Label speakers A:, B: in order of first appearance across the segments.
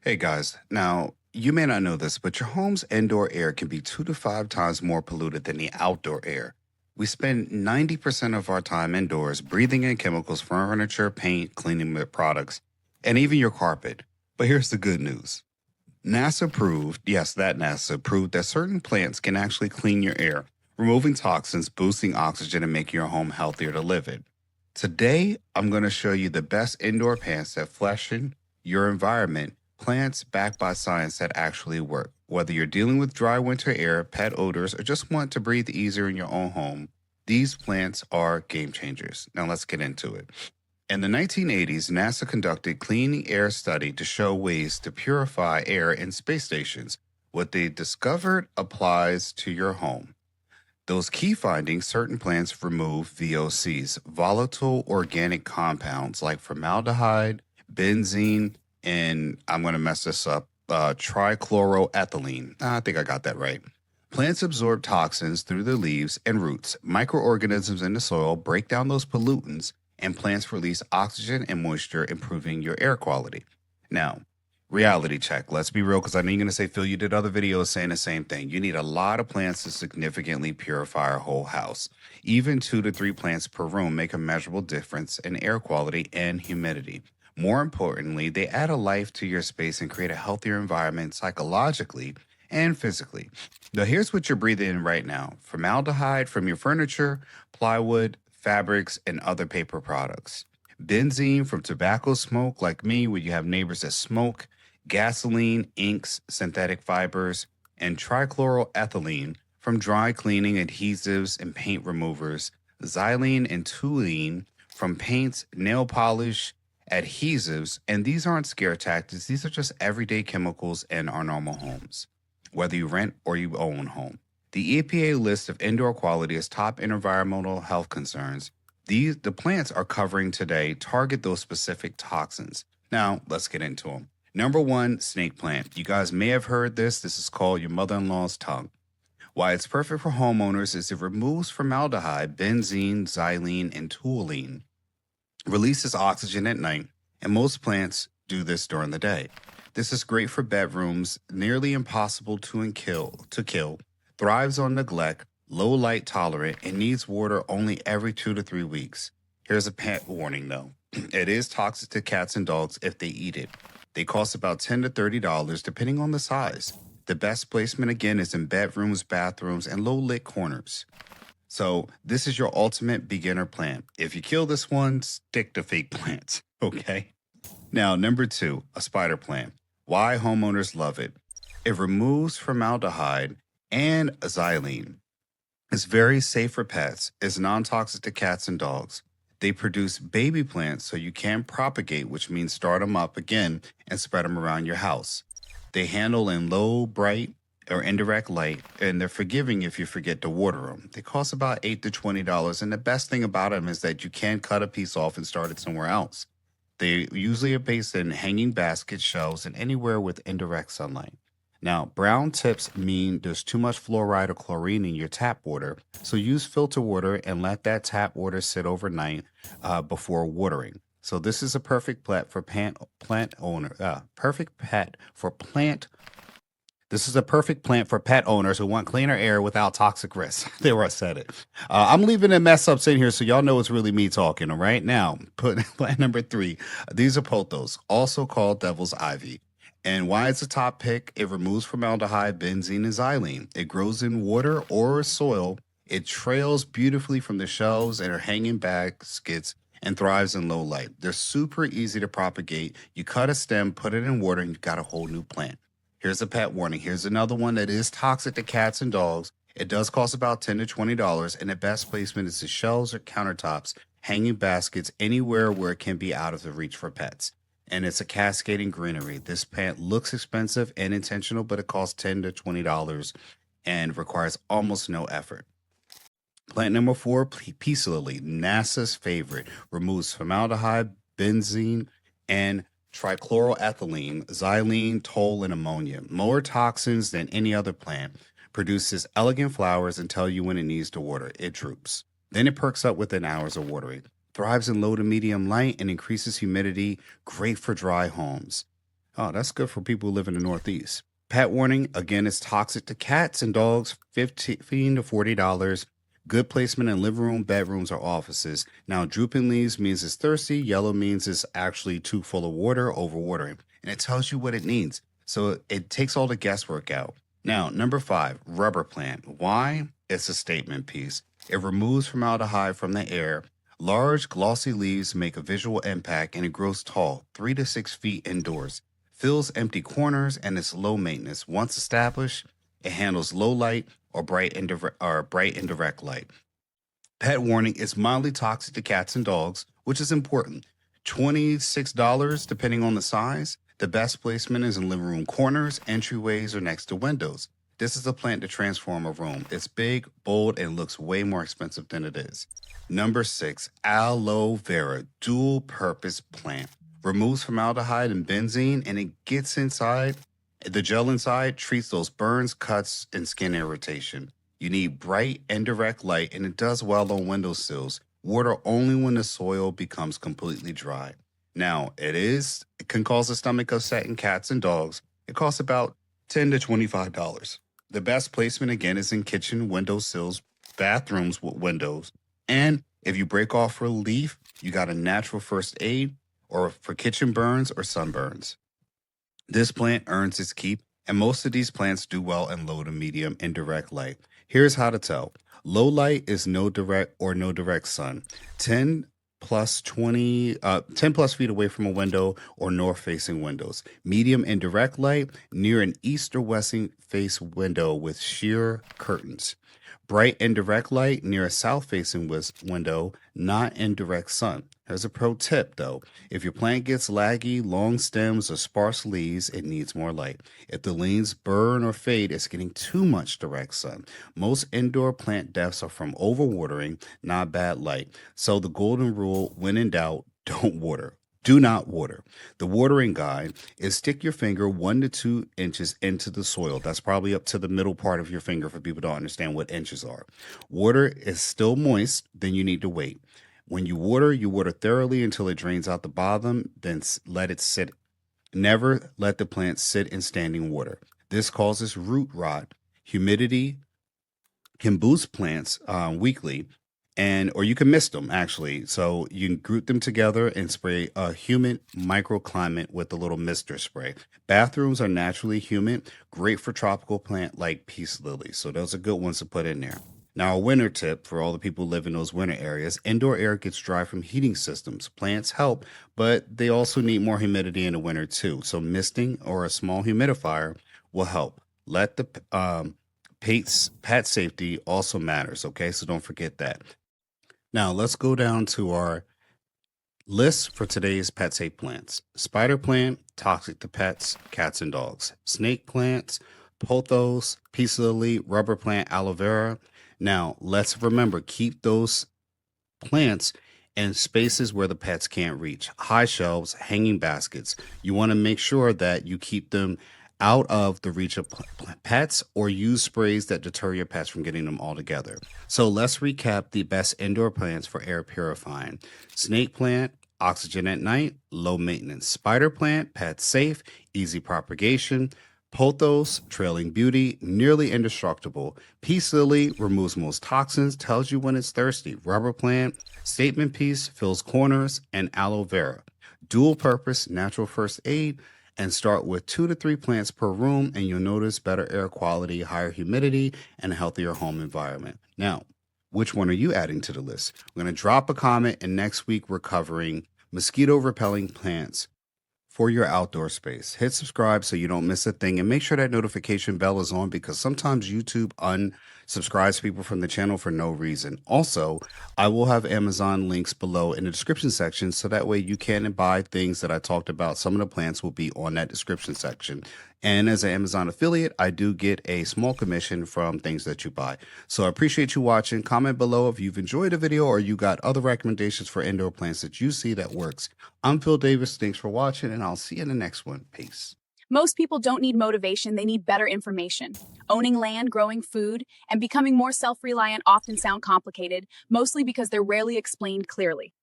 A: Hey guys, now you may not know this, but your home's indoor air can be 2 to 5 times more polluted than the outdoor air. We spend 90% of our time indoors breathing in chemicals from furniture, paint, products, and even your carpet. But here's the good news. NASA proved, yes, that NASA proved that certain plants can actually clean your air, removing toxins, boosting oxygen, and making your home healthier to live in. Today, I'm going to show you the best indoor plants that freshen your environment, plants backed by science that actually work. Whether you're dealing with dry winter air, pet odors, or just want to breathe easier in your own home, these plants are game changers. Now let's get into it. In the 1980s, NASA conducted clean air study to show ways to purify air in space stations. What they discovered applies to your home. Those key findings, certain plants remove VOCs, volatile organic compounds like formaldehyde, benzene, and I'm going to mess this up, trichloroethylene. I think I got that right. Plants absorb toxins through the leaves and roots. Microorganisms in the soil break down those pollutants, and plants release oxygen and moisture, improving your air quality. Now, reality check. Let's be real, because I know you're going to say, Phil, you did other videos saying the same thing. You need a lot of plants to significantly purify a whole house. Even 2 to 3 plants per room make a measurable difference in air quality and humidity. More importantly, they add a life to your space and create a healthier environment psychologically and physically. Now, here's what you're breathing in right now: formaldehyde from your furniture, plywood, fabrics, and other paper products. Benzene from tobacco smoke, like me, where you have neighbors that smoke, gasoline, inks, synthetic fibers, and trichloroethylene from dry cleaning adhesives and paint removers, xylene and toluene from paints, nail polish, adhesives, and these aren't scare tactics. These are just everyday chemicals in our normal homes, whether you rent or you own home. The EPA list of indoor quality as top environmental health concerns. The plants are covering today target those specific toxins. Now, let's get into them. Number one, snake plant. You guys may have heard this. This is called your mother-in-law's tongue. Why it's perfect for homeowners is it removes formaldehyde, benzene, xylene, and toluene, releases oxygen at night, and most plants do this during the day. This is great for bedrooms, nearly impossible to kill, thrives on neglect, low light tolerant, and needs water only every 2 to 3 weeks. Here's a pet warning though. It is toxic to cats and dogs if they eat it. They cost about $10 to $30 depending on the size. The best placement again is in bedrooms, bathrooms, and low lit corners. So this is your ultimate beginner plant. If you kill this one, stick to fake plants, okay? Now, number two, a spider plant. Why homeowners love it. It removes formaldehyde and xylene. It's very safe for pets. It's non-toxic to cats and dogs. They produce baby plants so you can propagate, which means start them up again and spread them around your house. They handle in low, bright, or indirect light, and they're forgiving if you forget to water them. They cost about $8 to $20, and the best thing about them is that you can cut a piece off and start it somewhere else. They usually are placed in hanging baskets, shelves, and anywhere with indirect sunlight. Now, brown tips mean there's too much fluoride or chlorine in your tap water, so use filter water and let that tap water sit overnight before watering. So this is a perfect plant for this is a perfect plant for pet owners who want cleaner air without toxic risks. There, I said it. I'm leaving the mess ups in here so y'all know it's really me talking. All right, now put plant number three. These are pothos, also called devil's ivy. And why it's a top pick? It removes formaldehyde, benzene, and xylene. It grows in water or soil. It trails beautifully from the shelves and are hanging baskets and thrives in low light. They're super easy to propagate. You cut a stem, put it in water, and you've got a whole new plant. Here's a pet warning. Here's another one that is toxic to cats and dogs. It does cost about $10 to $20, and the best placement is the shelves or countertops, hanging baskets, anywhere where it can be out of the reach for pets. And it's a cascading greenery. This plant looks expensive and intentional, but it costs $10 to $20 and requires almost no effort. Plant number four, peace lily, NASA's favorite, removes formaldehyde, benzene, and trichloroethylene, xylene, toll, and ammonia. More toxins than any other plant. Produces elegant flowers and tell you when it needs to water. It droops. Then it perks up within hours of watering. Thrives in low to medium light and increases humidity. Great for dry homes. Oh, that's good for people who live in the Northeast. Pet warning, again, it's toxic to cats and dogs, 15 to $40. Good placement in living room, bedrooms, or offices. Now, drooping leaves means it's thirsty. Yellow means it's actually too full of water, overwatering. And it tells you what it needs. So it takes all the guesswork out. Now, number 5, rubber plant. Why? It's a statement piece. It removes formaldehyde from the air. Large, glossy leaves make a visual impact and it grows tall, 3 to 6 feet indoors. Fills empty corners and is low maintenance. Once established, it handles low light or bright and direct light. Pet warning is mildly toxic to cats and dogs, which is important. $26 depending on the size. The best placement is in living room corners, entryways, or next to windows. This is a plant to transform a room. It's big, bold, and looks way more expensive than it is. Number 6, aloe vera, dual purpose plant. Removes formaldehyde and benzene, and it gets inside. The gel inside treats those burns, cuts, and skin irritation. You need bright and direct light, and it does well on windowsills. Water only when the soil becomes completely dry. Now, it can cause a stomach upset in cats and dogs. It costs about $10 to $25. The best placement again is in kitchen windowsills, bathrooms with windows. And if you break off a leaf, you got a natural first aid or for kitchen burns or sunburns. This plant earns its keep, and most of these plants do well in low to medium indirect light. Here's how to tell. Low light is no direct sun. 10 plus feet away from a window or north facing windows. Medium and direct light near an east or west face window with sheer curtains. Bright and direct light near a south facing window, not in direct sun. There's a pro tip though. If your plant gets laggy, long stems, or sparse leaves, it needs more light. If the leaves burn or fade, it's getting too much direct sun. Most indoor plant deaths are from overwatering, not bad light. So the golden rule, when in doubt, don't water. Do not water. The watering guide is stick your finger 1 to 2 inches into the soil. That's probably up to the middle part of your finger for people to understand what inches are. Water is still moist, then you need to wait. When you water thoroughly until it drains out the bottom, then let it sit. Never let the plant sit in standing water. This causes root rot. Humidity can boost plants weekly, or you can mist them actually. So you can group them together and spray a humid microclimate with a little mister spray. Bathrooms are naturally humid, great for tropical plant like peace lilies. So those are good ones to put in there. Now, a winter tip for all the people who live in those winter areas, indoor air gets dry from heating systems. Plants help, but they also need more humidity in the winter too. So misting or a small humidifier will help. Let the pet safety also matters, okay? So don't forget that. Now, let's go down to our list for today's pet safe plants. Spider plant, toxic to pets, cats and dogs. Snake plants, pothos, peace lily, rubber plant, aloe vera. Now, let's remember, keep those plants in spaces where the pets can't reach. High shelves, hanging baskets. You want to make sure that you keep them out of the reach of pets or use sprays that deter your pets from getting them all together. So let's recap the best indoor plants for air purifying. Snake plant, oxygen at night, low maintenance. Spider plant, pet safe, easy propagation. Pothos, trailing beauty, nearly indestructible. Peace lily removes most toxins, tells you when it's thirsty. Rubber plant, statement piece, fills corners, and aloe vera. Dual purpose, natural first aid, and start with 2 to 3 plants per room, and you'll notice better air quality, higher humidity, and a healthier home environment. Now, which one are you adding to the list? We're going to drop a comment, and next week we're covering mosquito repelling plants for your outdoor space. Hit subscribe so you don't miss a thing, and make sure that notification bell is on because sometimes YouTube unsubscribes people from the channel for no reason. Also, I will have Amazon links below in the description section so that way you can buy things that I talked about. Some of the plants will be on that description section. And as an Amazon affiliate, I do get a small commission from things that you buy. So I appreciate you watching. Comment below if you've enjoyed the video or you got other recommendations for indoor plants that you see that works. I'm Phil Davis. Thanks for watching, and I'll see you in the next one. Peace.
B: Most people don't need motivation, they need better information. Owning land, growing food, and becoming more self-reliant often sound complicated, mostly because they're rarely explained clearly.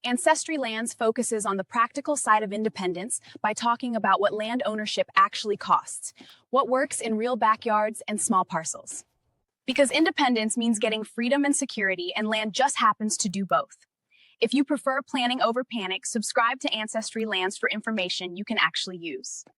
B: Ancestry Lands focuses on the practical side of independence by talking about what land ownership actually costs, what works in real backyards and small parcels. Because independence means getting freedom and security, and land just happens to do both. If you prefer planning over panic, subscribe to Ancestry Lands for information you can actually use.